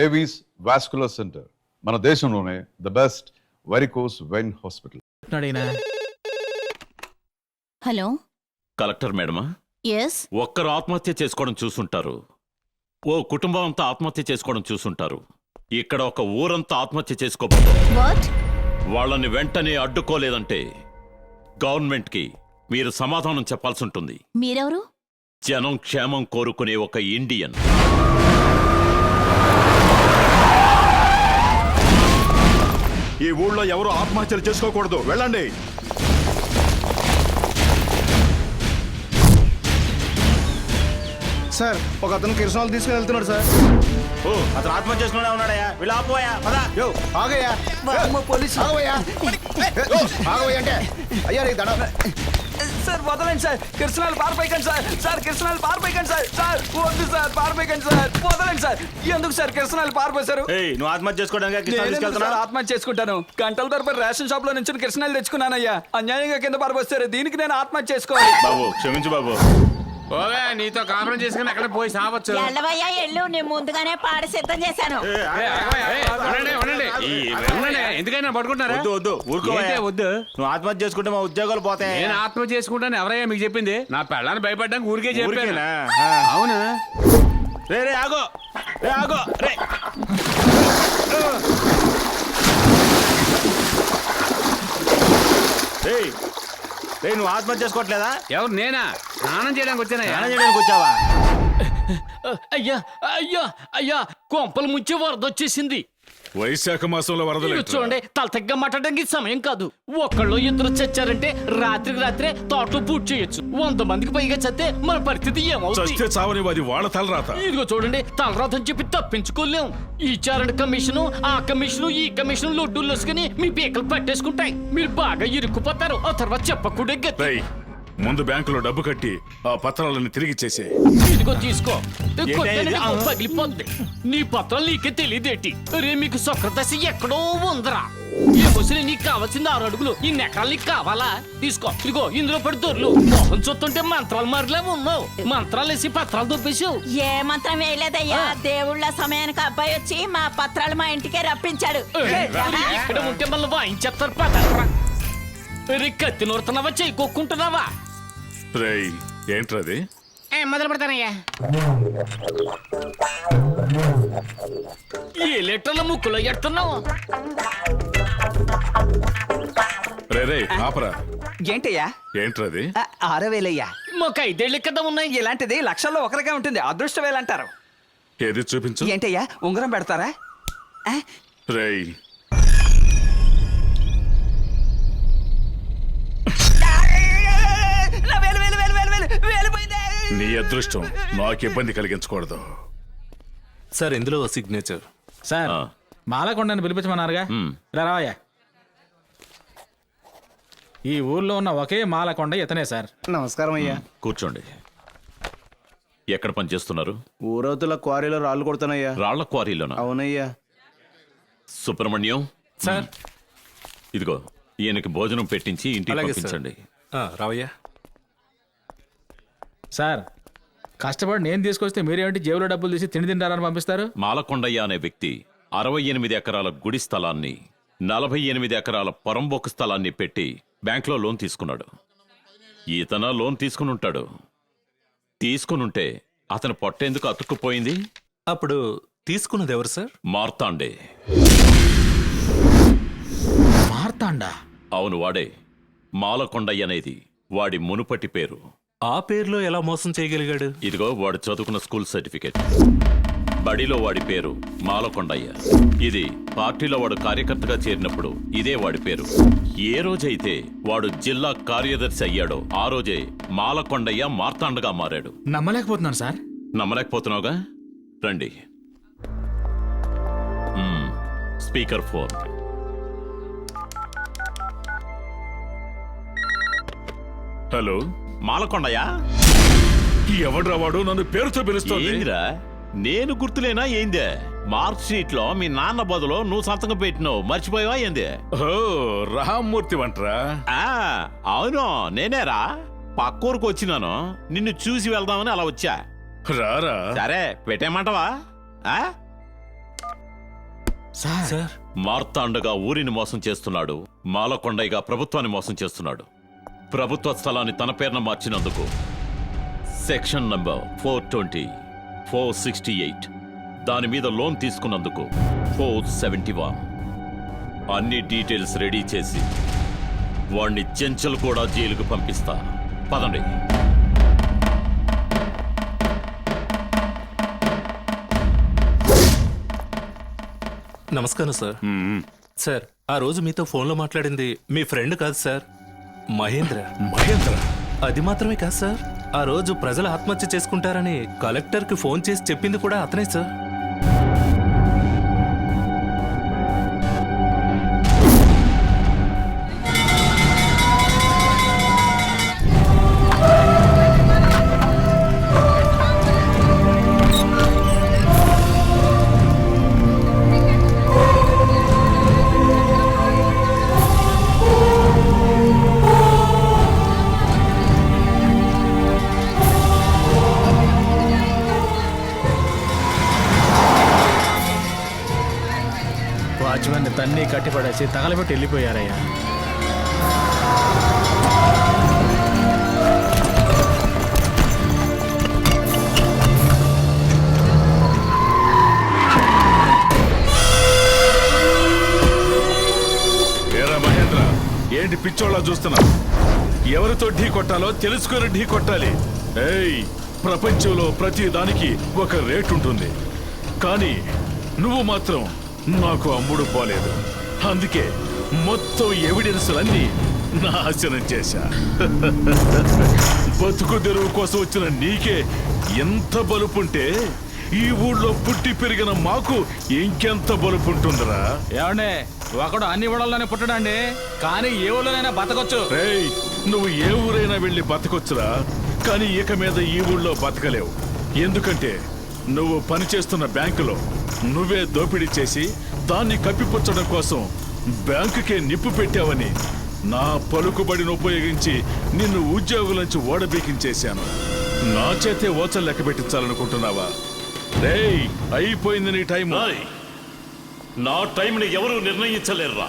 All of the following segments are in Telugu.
ఏవీస్ వాస్కులర్ సెంటర్, మన దేశంలోనే the best varicose vein hospital. Hello, collector మేడమా? ఎస్. ఒక్కరు ఆత్మహత్య చేసుకోవడం చూసుంటారు, ఓ కుటుంబం అంతా ఆత్మహత్య చేసుకోవడం చూసుంటారు. ఇక్కడ ఒక ఊరంతా ఆత్మహత్య చేసుకోబోతారు. వాట్? వాళ్ళని వెంటనే అడ్డుకోలేదంటే గవర్నమెంట్ కి మీరు సమాధానం చెప్పాల్సి ఉంటుంది. మీరెవరు? జనం క్షేమం కోరుకునే ఒక ఇండియన్. ఈ ఊళ్ళో ఎవరు ఆత్మహత్యలు చేసుకోకూడదు, వెళ్ళండి. సార్, ఒక అతను కిరసనాలు తీసుకుని వెళ్తున్నాడు సార్. ఓ, అతను ఆత్మహత్య చేసుకునే ఉన్నాడయా, వీళ్ళు ఆపోయా పదా. ఆగయ్యా, పోలీసు ఆగవయ్యా, ఆగవయ్యా అంటే అయ్యా నీకు దండం. సార్ వదలండి సార్, కిరసనాలు పారిపోయకండి సార్. సార్ కిరసనాలు పారిపోయకండి సార్. సార్ వద్దు సార్, పారిపోయకండి సార్, వదలండి సార్. ఎందుకు సార్ కిరసనాలు పారిపోయారు? నువ్వు ఆత్మహత్య చేసుకోవడానికి ఆత్మహత్య చేసుకుంటాను. గంటల తరబడి రేషన్ షాప్ లో నుంచి కిరసనాలు తెచ్చుకున్నానయ్యా. అన్యాయంగా కింద పారిపోయారు, దీనికి నేను ఆత్మహత్య చేసుకోవాలి. బాబు క్షమించు బాబు. ఓవే, నీతో కాపురం చేసుకుని ఎక్కడ పోయి సావచ్చు. ఎల్లవయ్యా ఎల్లు, నేను ముందుగానే పాడి సిద్ధం చేశాను. ఎందుకైనా పడుకుంటున్నారా? వద్దు వద్దు, ఊరుకో. వద్దు, నువ్వు ఆత్మహత్య చేసుకుంటే మా ఉద్యోగాలు పోతాయి. నేను ఆత్మహత్య చేసుకుంటాను ఎవరయ్యా మీకు చెప్పింది? నా పెళ్ళాన్ని భయపడ్డానికి ఊరికే చెప్పాను. ఊరికేనా? అవునా? రే రే ఆగో, రే ఆగో, రే. రే నువ్వు ఆత్మహత్య చేసుకోవట్లేదా? ఎవరు? నేనా? స్నానం చేయడానికి వచ్చానా? స్నానం చేయడానికి వచ్చావా? అయ్యా అయ్యా అయ్యా, కొంపలు ముంచే వరద వచ్చేసింది. వైశాఖ మాసంలో వరదలు చూడండి, తలతగ్గా మాట్లాడడానికి సమయం కాదు. ఒకళ్ళు ఇద్దరు చచ్చారంటే రాత్రికి రాత్రే తోటలో పూర్తి చేయొచ్చు. 100 మందికి పైగా చస్తే మన పరిస్థితి ఏమవుతుంది? చావని వాది వాళ్ళ తలరాత. ఇదిగో చూడండి, తలరాత అని చెప్పి తప్పించుకోలేం. ఈ చారణ కమిషను, ఆ కమిషను, ఈ కమిషను లొడ్డులు లసుకుని మీ పీకలు పట్టేసుకుంటాయి. మీరు బాగా ఇరుక్కుపోతారు. ఆ తర్వాత చెప్పకూడే గతి. ముందు బ్యాంకులో డబ్బు కట్టి ఆ పత్రాలను తిరిగి చేసే. ఇదిగో తీసుకో, పగిలిపోద్ది. నీ పత్రాలు నీకే తెలియదేటి? రే, మీకు సొక్రదశ ఎక్కడో ఉందరా. ఈ ముసలి నీకు కావాల్సింది 6 అడుగులు. ఈ నెకరాలు నీకు కావాలా? తీసుకో. ఇదిగో ఇందులో పడి దొర్లు. మొహం చూస్తుంటే మంత్రాలు మారిలే ఉన్నావు. మంత్రాలు వేసి పత్రాలు దొబ్బేసావు. ఏ మంత్రం వేయలేదయ్యా. దేవుళ్ళ సమయానికి అబ్బాయి వచ్చి మా పత్రాలు మా ఇంటికే రప్పించాడు. ఇక్కడ ఉంటే మళ్ళీ వాయించేస్తారు. పదరా. కత్తి నూరుతున్నావా, చెయ్యి కొక్కుంటున్నావా? ఏంట్రది? మొదలు పెడతానయ్యా. ఏ లీటర్ల ముక్కులో ఎడుతున్నావు? ఆపరా. ఏంటయ్యా? ఏంట్రది? 6,000. మాకు 5 ఏళ్ళ కదా ఉన్నాయి. ఇలాంటిది లక్షల్లో ఒకరిగా ఉంటుంది. అదృష్ట వేలు అంటారు. ఏది చూపించు. ఏంటయ్యా, ఉంగరం పెడతారా? రేయ్, నీ అదృష్టం నాకు ఇబ్బంది కలిగించకూడదు. సార్, ఇందులో సిగ్నేచర్. సార్, మాలకొండని పిలిపించమన్నారుగా. రావయ్యా. ఈ ఊర్లో ఉన్న ఒకే మాలకొండ ఇతనే సార్. నమస్కారం అయ్యా. కూర్చోండి. ఎక్కడ పని చేస్తున్నారు? ఊరవతుల క్వారీలో రాళ్ళు కొడతానయ్యా. రాళ్ల క్వారీలోనా? అవునయ్యా. సుబ్రహ్మణ్యం సార్, ఇదిగో ఈయనకి భోజనం పెట్టించి ఇంటికి పంపించండి. రావయ్యా. సార్, కష్టపడి నేను తీసుకొస్తే మీరేమిటి జేబులో డబ్బులు తీసి తిండి తింటారని పంపిస్తారు? మాలకొండయ్య అనే వ్యక్తి 68 ఎకరాల గుడి స్థలాన్ని, 48 ఎకరాల పొరంబోకు స్థలాన్ని పెట్టి బ్యాంకులో లోన్ తీసుకున్నాడు. ఈతన లోన్ తీసుకునుంటాడు. తీసుకునుంటే అతను పొట్టేందుకు అతుక్కుపోయింది? అప్పుడు తీసుకున్నది ఎవరు సార్? మార్తాండే. మార్తాండా? అవును, వాడే. మాలకొండయ్య అనేది వాడి మునుపటి పేరు. ఆ పేరులో ఎలా మోసం చేయగలిగాడు? ఇదిగో వాడు చదువుకున్న స్కూల్ సర్టిఫికేట్. బడిలో వాడి పేరు మాలకొండయ్య. ఇది పార్టీలో వాడు కార్యకర్తగా చేరినప్పుడు ఇదే వాడి పేరు. ఏ రోజైతే వాడు జిల్లా కార్యదర్శి అయ్యాడో ఆ రోజే మాలకొండయ్య మార్తాండగా మారాడు. నమ్మలేకపోతున్నాను సార్. నమ్మలేకపోతున్నావుగా? రండి. Speaker phone. హలో, మాలకొండయ్య. ఎవడ్రా వాడు? నన్ను పేరుతో పిలుస్తుంది. ఏందిరా, నేను గుర్తులేనా ఏందే? మార్క్ షీట్ లో మీ నాన్న బదులు నువ్వు సంతకం పెట్టినావు, మర్చిపోయావా ఏంది? ఓ, రామ్మూర్తి వంటరా? అవును, నేనేరా. పక్కూరికి వచ్చినాను, నిన్ను చూసి వెళ్దామని అలా వచ్చా. రారా. సరే, పెట్టేయమంటావా? సార్ మార్తాండగా ఊరిని మోసం చేస్తున్నాడు, మాలకొండయ్యగా ప్రభుత్వాన్ని మోసం చేస్తున్నాడు. ప్రభుత్వ స్థలాన్ని తన పేరున మార్చినందుకు సెక్షన్ నంబర్ 420, 468 దాని మీద లోన్ తీసుకున్నందుకు 471 అన్ని డీటెయిల్స్ రెడీ చేసి వాణ్ణి చెంచల్ కూడా జైలుకు పంపిస్తా. పదండి. నమస్కారం సార్. సార్ ఆ రోజు మీతో ఫోన్లో మాట్లాడింది మీ ఫ్రెండ్ కాదు సార్, మహేంద్ర. అది మాత్రమే కాదు సార్, ఆ రోజు ప్రజలు ఆత్మహత్య చేసుకుంటారని కలెక్టర్కి ఫోన్ చేసి చెప్పింది కూడా అతనే సార్. వాచ్మెన్ తన్ని కట్టిపడేసి తగలబెట్టి వెళ్ళిపోయారయ్యా. ఏరా మహేంద్ర, ఏంటి పిచ్చోళ్ళ చూస్తున్నా? ఎవరితో ఢీ కొట్టాలో తెలుసుకొని ఢీ కొట్టాలి. ఏయ్, ప్రపంచంలో ప్రతి దానికి ఒక రేటు ఉంటుంది, కానీ నువ్వు మాత్రం నాకు అమ్ముడు పోలేదు. అందుకే మొత్తం ఎవిడెన్స్లన్నీ నాశనం చేశా. బతుకు తెరువు కోసం వచ్చిన నీకే ఎంత బలుపుంటే ఈ ఊళ్ళో పుట్టి పెరిగిన మాకు ఇంకెంత బలుపుంటుందిరా? ఏమండే, ఒకడు అన్ని ఊళ్ళలోనే పుట్టడండి, కానీ ఏ ఊళ్ళోనైనా బతకొచ్చు. రేయ్, నువ్వు ఏ ఊరైనా వెళ్ళి బతకొచ్చురా, కానీ ఇక మీద ఈ ఊళ్ళో బతకలేవు. ఎందుకంటే నువ్వు పనిచేస్తున్న బ్యాంకులో నువ్వే దోపిడీ చేసి దాన్ని కప్పిపుచ్చడం కోసం బ్యాంకుకే నిప్పు పెట్టావని నా పలుకుబడిని ఉపయోగించి నిన్ను ఉద్యోగుల నుంచి ఓడబీకించేశాను. నా చేతే ఓచలు లెక్క పెట్టించాలనుకుంటున్నావా? రేయ్, అయిపోయింది నీ టైం. నా టైంని ఎవరు నిర్ణయించలేరురా,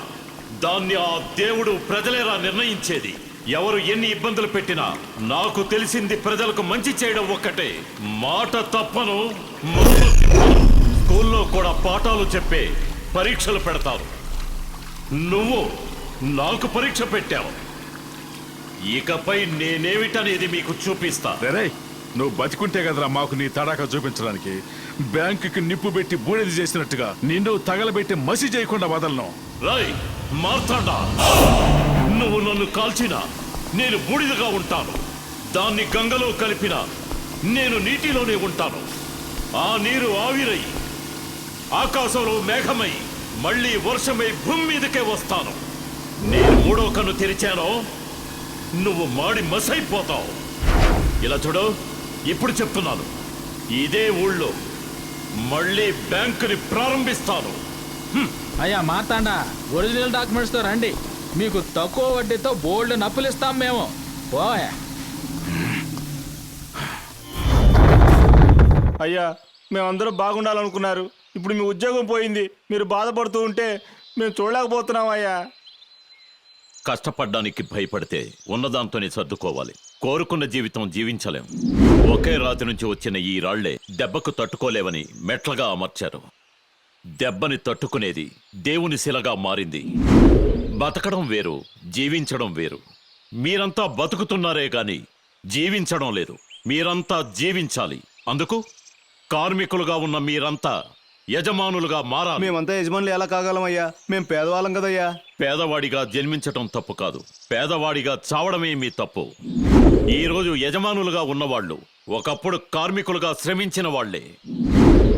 దాన్ని ఆ దేవుడు ప్రజలేరా నిర్ణయించేది. ఎవరు ఎన్ని ఇబ్బందులు పెట్టినా నాకు తెలిసింది ప్రజలకు మంచి చేయడం ఒక్కటే. మాట తప్పను, మరులు తిప్పను. స్కూల్లో కూడా పాఠాలు చెప్పే పరీక్షలు పెడతారు. నువ్వు నాకు పరీక్ష పెట్టావు, ఇకపై నేనేమిటనేది మీకు చూపిస్తా. రేయ్, నువ్వు బతికుంటే కదరా మాకు నీ తడాక చూపించడానికి. బ్యాంకుకి నిప్పు పెట్టి బూడిద చేసినట్టుగా నిన్ను తగలబెట్టి మసి చేయకుండా వదలను. రాయ్ మార్తాండా, నువ్వు నన్ను కాల్చినా నేను బూడిదగా ఉంటాను. దాన్ని గంగలో కలిపినా నేను నీటిలోనే ఉంటాను. ఆ నీరు ఆవిరై ఆకాశంలో మేఘమై మళ్ళీ వర్షమై భూమి మీదకే వస్తాను. నేను మూడో కన్ను తెరిచానో నువ్వు మాడి మసైపోతావు. ఇలా చూడు, ఇప్పుడు చెప్తున్నాను, ఇదే ఊళ్ళో మళ్ళీ బ్యాంకుని ప్రారంభిస్తాను. అయ్యా మార్తాండా, ఒరిజినల్ డాక్యుమెంట్స్ తో రండి, మీకు తక్కువ వడ్డీతో బోల్డ్ నప్పులు ఇస్తాం మేము. పోయా. అయ్యా, మేమందరూ బాగుండాలనుకున్నారు, ఇప్పుడు మీ ఉద్యోగం పోయింది. మీరు బాధపడుతూ ఉంటే మేము చూడలేకపోతున్నాం అయ్యా. కష్టపడ్డానికి భయపడితే ఉన్నదాంతోనే సర్దుకోవాలి. కోరుకున్న జీవితం జీవించలేం. ఒకే రాతి నుంచి వచ్చిన ఈ రాళ్లే దెబ్బకు తట్టుకోలేవని మెట్లగా అమర్చారు. దెబ్బని తట్టుకునేది దేవుని శిలగా మారింది. బతకడం వేరు, జీవించడం వేరు. మీరంతా బతుకుతున్నారే గాని జీవించడం లేదు. మీరంతా జీవించాలి. అందుకు కార్మికులుగా ఉన్న మీరంతా యజమానులుగా మారాలి. మేమంతా యజమానులు ఎలా కాగలమయ్యా? మేము పేదవాళ్ళం కదయ్యా. పేదవాడిగా జన్మించటం తప్పు కాదు, పేదవాడిగా చావడమే మీ తప్పు. ఈరోజు యజమానులుగా ఉన్నవాళ్లు ఒకప్పుడు కార్మికులుగా శ్రమించిన వాళ్లే.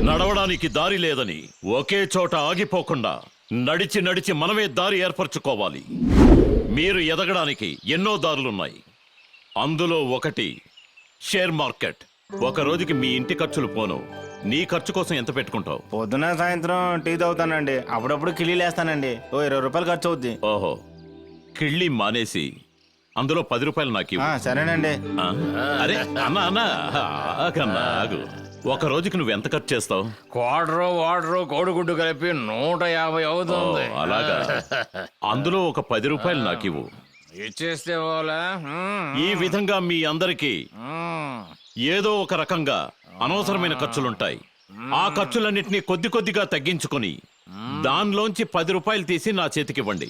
నడవడానికి దారి లేదని ఒకే చోట ఆగిపోకుండా నడిచి నడిచి మనమే దారి ఏర్పరచుకోవాలి. మీరు ఎదగడానికి ఎన్నో దారులున్నాయి. అందులో ఒకటి షేర్ మార్కెట్. ఒక రోజుకి మీ ఇంటి ఖర్చులు పోను, నీ ఖర్చు కోసం ఎంత పెట్టుకుంటావు? పొద్దున సాయంత్రం టీ తాగుతానండి, అప్పుడప్పుడు కిళ్ళీలు వేస్తానండి. ఓ 20 రూపాయలు ఖర్చు అవుద్ది. ఓహో, కిళ్ళి మానేసి అందులో 10 రూపాయలు నాకు ఇవ్వు. సరేనండి. అరే అన్నా ఆగు. ఒక రోజుకి నువ్వు ఎంత ఖర్చు చేస్తావు? క్వార్టరు వాటరు కోడిగుడ్డు కలిపి 150 అవుతుంది. అలాగా? అందులో ఒక 10 రూపాయలు నాకు ఇవ్వు. ఇచ్చేస్తే పోలే. ఈ విధంగా మీ అందరికీ ఏదో ఒక రకంగా అనవసరమైన ఖర్చులుంటాయి. ఆ ఖర్చులన్నింటినీ కొద్ది కొద్దిగా తగ్గించుకొని దానిలోంచి 10 రూపాయలు తీసి నా చేతికివ్వండి.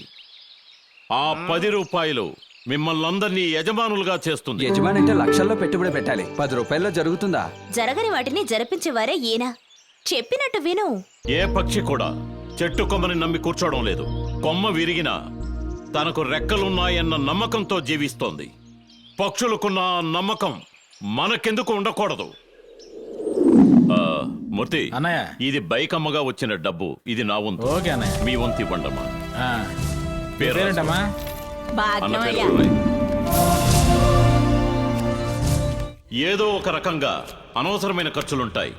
ఆ 10 రూపాయలు మిమ్మల్ని అందరినీ యజమానులుగా చేస్తుంది. యజమాని అంటే లక్షల్లో పెట్టుబడి పెట్టాలి, 10 రూపాయల్లో జరుగుతుందా? జరగని వాటిని జరిపించేవారే ఈయన. చెప్పినట్టు విను. ఏ పక్షి కూడా చెట్టు కొమ్మని నమ్మి కూర్చోవడం లేదు. కొమ్మ విరిగినా తనకు రెక్కలున్నాయన్న నమ్మకంతో జీవిస్తోంది. పక్షులకున్న ఆ నమ్మకం మనకెందుకు ఉండకూడదు? మూర్తి అన్నయ్య. ఇది బైక్ అమ్మగా వచ్చిన డబ్బు. ఇది నా వంతు. ఓకే అన్నయ్య. మీ వంతు ఇవ్వండమ్మా. ఆ, పేరు పేరేంటమ్మా? అన్న భాగ్యమయ్యా. పేరు రాయ్. ఏదో ఒక రకంగా అనవసరమైన ఖర్చులుంటాయి.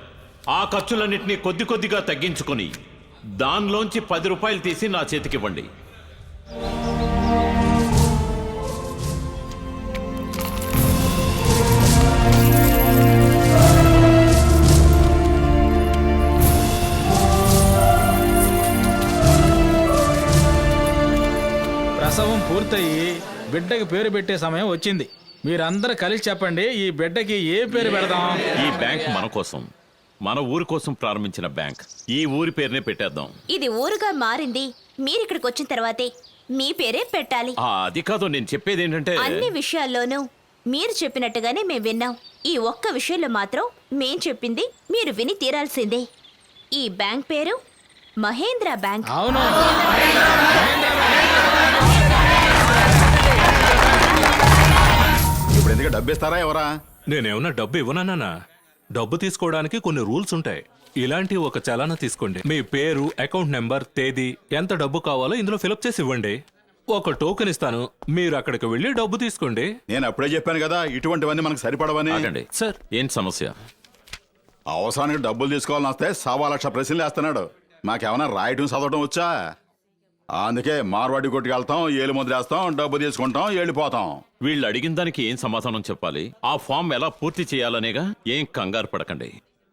ఆ ఖర్చులన్నింటినీ కొద్ది కొద్దిగా తగ్గించుకొని దానిలోంచి 10 రూపాయలు తీసి నా చేతికివ్వండి. ప్రసవం పూర్తయి బిడ్డకి పేరు పెట్టే సమయం వచ్చింది. మీరందరూ కలిసి చెప్పండి, ఈ బిడ్డకి ఏ పేరు పెడదాం? ఈ బ్యాంక్ మన కోసం, మన ఊరి కోసం ప్రారంభించిన బ్యాంక్. ఈ ఊరి పేరునే పెట్టేద్దాం. ఇది ఊరుగా మారింది మీరిక్కడికి వచ్చిన తర్వాతే. మీ పేరే పెట్టాలి. అది కాదు, నేను చెప్పేది ఏంటంటే అన్ని విషయాల్లోనూ మీరు చెప్పినట్టుగానే మేము విన్నాం. ఈ ఒక్క విషయంలో మాత్రం మేం చెప్పింది మీరు విని తీరాల్సిందే. ఈ బ్యాంక్ పేరు మహేంద్ర బ్యాంక్. అవును. ఇప్పుడు ఎందుకు డబ్బు ఇస్తారా ఎవరా? నేనేమన్నా డబ్బు ఇవ్వనన్నా? డబ్బు తీసుకోవడానికి కొన్ని రూల్స్ ఉంటాయి. ఇలాంటి ఒక చలానా తీసుకోండి. మీ పేరు, అకౌంట్ నెంబర్, తేదీ, ఎంత డబ్బు కావాలో ఇందులో ఫిలప్ చేసి ఇవ్వండి. ఒక టోకెన్ ఇస్తాను, మీరు అక్కడికి వెళ్ళి డబ్బు తీసుకోండి. నేను అప్పుడే చెప్పాను కదా ఇటువంటివన్నీ మనకు సరిపడవని. ఆగండి సార్. ఏం సమస్య? అవసరానికి డబ్బులు తీసుకోవాలని వస్తే 1,00,000 ప్రశ్నలు వేస్తున్నాడు. మాకేమైనా రాయటం చదవటం వచ్చా? అందుకే మార్వాడి కొట్టుకు వెళ్తాం, ఏలు ముద్రేస్తాం, డబ్బు తీసుకుంటాం, వెళ్ళిపోతాం. వీళ్ళు అడిగిన దానికి ఏం సమాధానం చెప్పాలి? ఆ ఫామ్ ఎలా పూర్తి చేయాలనేగా. ఏం కంగారు పడకండి.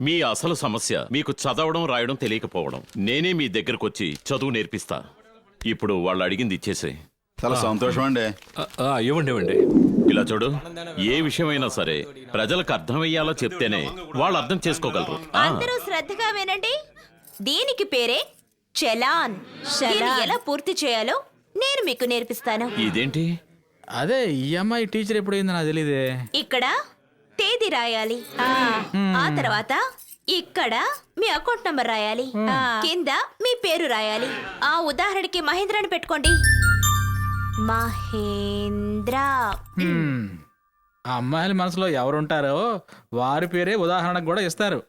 మీ అసలు సమస్య మీకు చదవడం రాయడం తెలియకపోవడం. నేనే మీ దగ్గరకు వచ్చి చదువు నేర్పిస్తా. ఇప్పుడు వాళ్ళు అడిగింది ఇచ్చేసే. చాలా సంతోషం అండి. ఇవ్వండి ఇవ్వండి. ఇలా చూడు, ఏ విషయమైనా సరే ప్రజలకు అర్థమయ్యేలా చెప్తేనే వాళ్ళు అర్థం చేసుకోగలరు. అందరూ శ్రద్ధగా వినండి. దీనికి పేరే చలాన్. దీన్ని ఎలా పూర్తి చేయాలో నేను మీకు నేర్పిస్తాను. ఇదేంటి? అదే ఈ అమ్మాయి టీచర్ ఎప్పుడైందో నాకు తెలియదే. ఇక్కడ తేదీ రాయాలి. ఆ తర్వాత ఇక్కడ మీ అకౌంట్ నంబర్ రాయాలి. కింద మీ పేరు రాయాలి. ఆ ఉదాహరణకి మహేంద్ర అని పెట్టుకోండి. మహేంద్ర. ఆ అమ్మాయిల మనసులో ఎవరుంటారో వారి పేరే ఉదాహరణకు కూడా ఇస్తారు.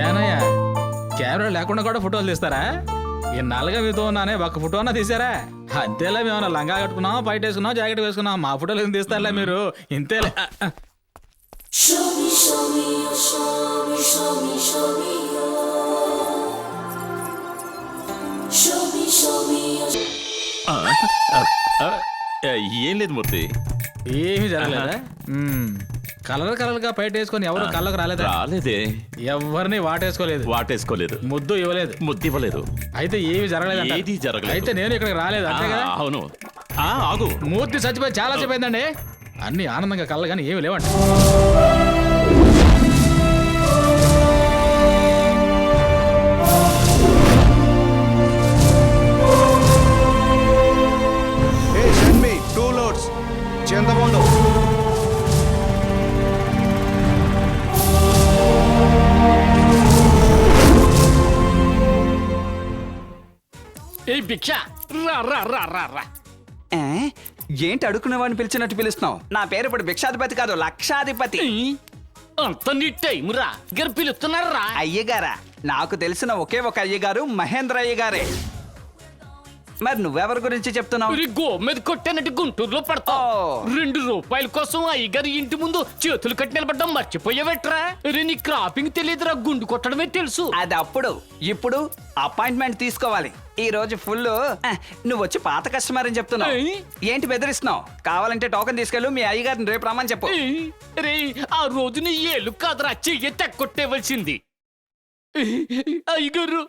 ఏనయ్యా, కెమెరా లేకుండా కూడా ఫోటోలు తీస్తారా? ఈ నల్లగా మీతో ఉన్నానే ఒక్క ఫోటో అన్నా తీసారా? అంతేలా మేమన్నా లంగా కట్టుకున్నాం, పైట వేసుకున్నాం, జాకెట్ వేసుకున్నాం, మా ఫోటోలు ఏం తీస్తారులే మీరు. ఇంతేలే. ఏం లేదు మూర్తి. ఏమీ జరగలేదా? కలర్ కలర్ గా బయట వేసుకొని ఎవరు కళ్ళకు రాలేదా? రాలేదే. ఎవరిని వాటేసుకోలేదు, వాటేసుకోలేదు, ముద్దు ఇవ్వలేదు, ముద్దు ఇవ్వలేదు. అయితే ఏమి జరగలేదు. ఏదీ జరగలేదు. అయితే నేను ఇక్కడికి రాలేదు అంతే కదా? అవును. ఆగు. మూర్తి చచ్చిపోయి చాలా చెప్పైందండి. అన్ని ఆనందంగా కళ్ళ కానీ ఏమి లేవండి. చింతపండు. ఏ భిక్ష రా రా రా రా రా. ఏంటి అడుక్కునే వాడిని పిలిచినట్టు పిలుస్తున్నావు? నా పేరు ఇప్పుడు భిక్షాధిపతి కాదు, లక్షాధిపతి. అంత నీ టైం రా గారు పిలుస్తున్నారా? అయ్యగారా? నాకు తెలిసిన ఒకే ఒక అయ్యగారు మహేంద్ర అయ్యగారే. మరి నువ్వెవరి గురించి చెప్తున్నావు? ఒరే, గో మీద కొట్టానంటే గుంటూరులో పడతావు. ఓ. 2 రూపాయల కోసం అయ్యగారి ఇంటి ముందు చేతులు కట్టి నిలబడ్డం మర్చిపోయావెట్రా? రే, నీ క్రాపింగ్ తెలియదురా, గుండు కొట్టడమే తెలుసు. అది అప్పుడు. ఇప్పుడు అపాయింట్మెంట్ తీసుకోవాలి. ఈ రోజు ఫుల్ నువ్వు వచ్చి పాత కస్టమర్ అని చెప్తున్నావు. ఏయ్. ఏంటి బెదిరిస్తున్నావు? కావాలంటే టోకెన్ తీసుకెళ్ళు, మీ అయ్యగారిని రేపు రమ్మని చెప్పు. ఏయ్, రే, ఆ రోజు నీ ఏళ్ళు కాదురా, చెయ్యి తెక్కొట్టేవలసింది. అయ్యగారు,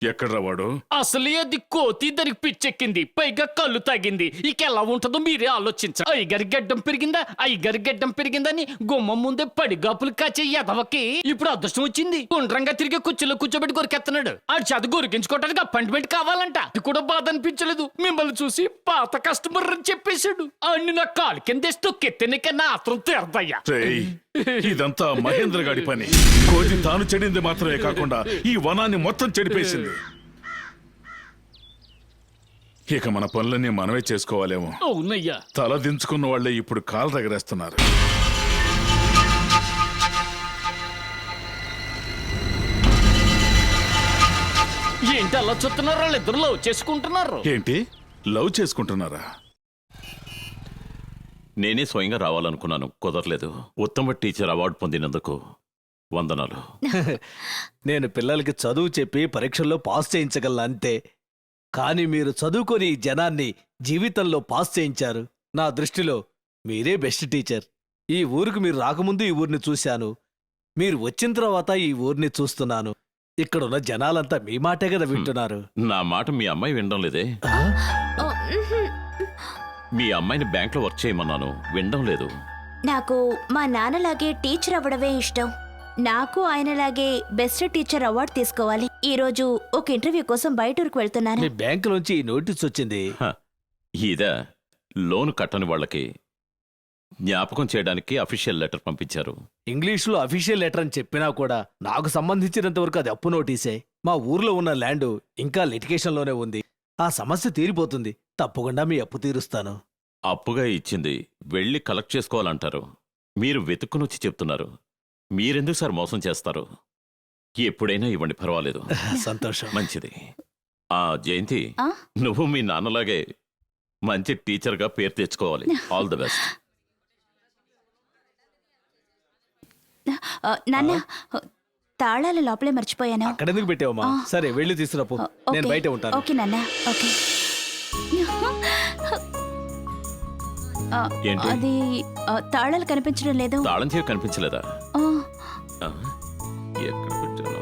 ఎక్కడ్రా వాడు? అసలే అది కోతి, దానికి పిచ్చెక్కింది, పైగా కళ్ళు తాగింది. ఇక ఎలా ఉంటుందో మీరే ఆలోచించండి. అయ్యగారి గడ్డం పెరిగిందా, అయ్యగారి గడ్డం పెరిగిందని గుమ్మం ముందే పడిగాపులు కాచే ఎదవకి ఇప్పుడు అదృష్టం వచ్చింది. గుండ్రంగా తిరిగే కుర్చీలో కూర్చోబెట్టి గొరికెత్తనాడు. ఆ చేత గొరికించుకోవడానికి అపాయింట్మెంట్ కావాలంట. అది కూడా బాధ అనిపించలేదు. మిమ్మల్ని చూసి పాత కస్టమర్ అని చెప్పేశాడు. అన్ని నా కాలు కింద తొక్కెత్తేనికన్నా ఆత్రం తీరదయ్యా. రేయ్, ఇదంతా మహేంద్ర గాడి పని. కోతి తాను చెడింది మాత్రమే కాకుండా ఈ వనాన్ని మొత్తం చెడిపేసింది. ఇక మన పనులన్నీ మనమే చేసుకోవాలేమో. అవునయ్యా. తల దించుకున్న వాళ్ళే ఇప్పుడు కాలు రగరేస్తున్నారు. ఏంటి అలా చూస్తున్నారు? వాళ్ళిద్దరు లవ్ చేసుకుంటున్నారు. ఏంటి, లవ్ చేసుకుంటున్నారా? నేనే స్వయంగా రావాలనుకున్నాను, కుదరలేదు. ఉత్తమ టీచర్ అవార్డు పొందినందుకు వందనాలు. నేను పిల్లలకి చదువు చెప్పి పరీక్షల్లో పాస్ చేయించగలను అంతే. కానీ మీరు చదువుకొని ఈ జనాన్ని జీవితంలో పాస్ చేయించారు. నా దృష్టిలో మీరే బెస్ట్ టీచర్. ఈ ఊరికి మీరు రాకముందు ఈ ఊరిని చూశాను. మీరు వచ్చిన తర్వాత ఈ ఊరిని చూస్తున్నాను. ఇక్కడున్న జనాలంతా మీ మాటే కదా వింటున్నారు. నా మాట మీ అమ్మాయి వినడం లేదే. మీ అమ్మాయిని బ్యాంక్లో వర్క్ చేయమన్నాను, వినడం లేదు. నాకు మా నాన్నలాగే టీచర్ అవ్వడమే ఇష్టం. నాకు ఆయనలాగే బెస్ట్ టీచర్ అవార్డు తీసుకోవాలి. ఈ రోజు ఒక ఇంటర్వ్యూ కోసం బయట ఊరికి వెళ్తున్నాను. మీ బ్యాంకులోంచి ఈ నోటీస్ వచ్చింది. ఇదా, లోను కట్టని వాళ్ళకి జ్ఞాపకం చేయడానికి అఫీషియల్ లెటర్ పంపించారు. ఇంగ్లీష్లో అఫీషియల్ లెటర్ అని చెప్పినా కూడా నాకు సంబంధించినంత వరకు అది అప్పు నోటీసే. మా ఊర్లో ఉన్న ల్యాండ్ ఇంకా లిటిగేషన్లోనే ఉంది. ఆ సమస్య తీరిపోతుంది. తప్పకుండా మీ అప్పు తీరుస్తాను. అప్పుగా ఇచ్చింది వెళ్ళి కలెక్ట్ చేసుకోవాలంటారు. మీరు వెతుక్కునొచ్చి చెప్తున్నారు. మీరెందుకు సార్ మోసం చేస్తారు? ఎప్పుడైనా ఇవ్వండి, పర్వాలేదు. సంతోషం. మంచిది. ఆ జయంతి, ఆ? నువ్వు మీ నాన్నలాగే మంచి టీచర్గా పేరు తెచ్చుకోవాలి. All the best. నాన్న, తాళాలు లోపలే మర్చిపోయాను. అక్కడెందుకు పెట్టావమ్మా? సరే వెళ్ళి తీసుకురాపో. నేను ఓకే. బయట ఉంటాను. ఓకే నాన్న, ఓకే. ఏంటి? అది తాళాలు కనిపించడం లేదు. తాళం చేయ కనిపించలేదా? ఆ, ఆ, ఎక్కడ పెట్టాను?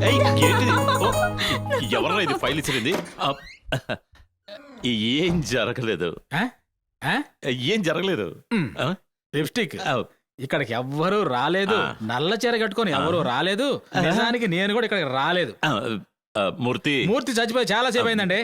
ఏయ్, ఏంటిది? ఓ, ఎవరన్నా ఇది ఫైల్ ఇచ్చింది? ఏం జరగలేదు, ఏం జరగలేదు. ఆ? లిప్స్టిక్ ఆ, ఇక్కడికి ఎవ్వరూ రాలేదు. నల్ల చీర కట్టుకొని ఎవరూ రాలేదు. నిజానికి నేను కూడా ఇక్కడికి రాలేదు. మూర్తి మూర్తి చచ్చిపోయి చాలా సేపు అయిందండి.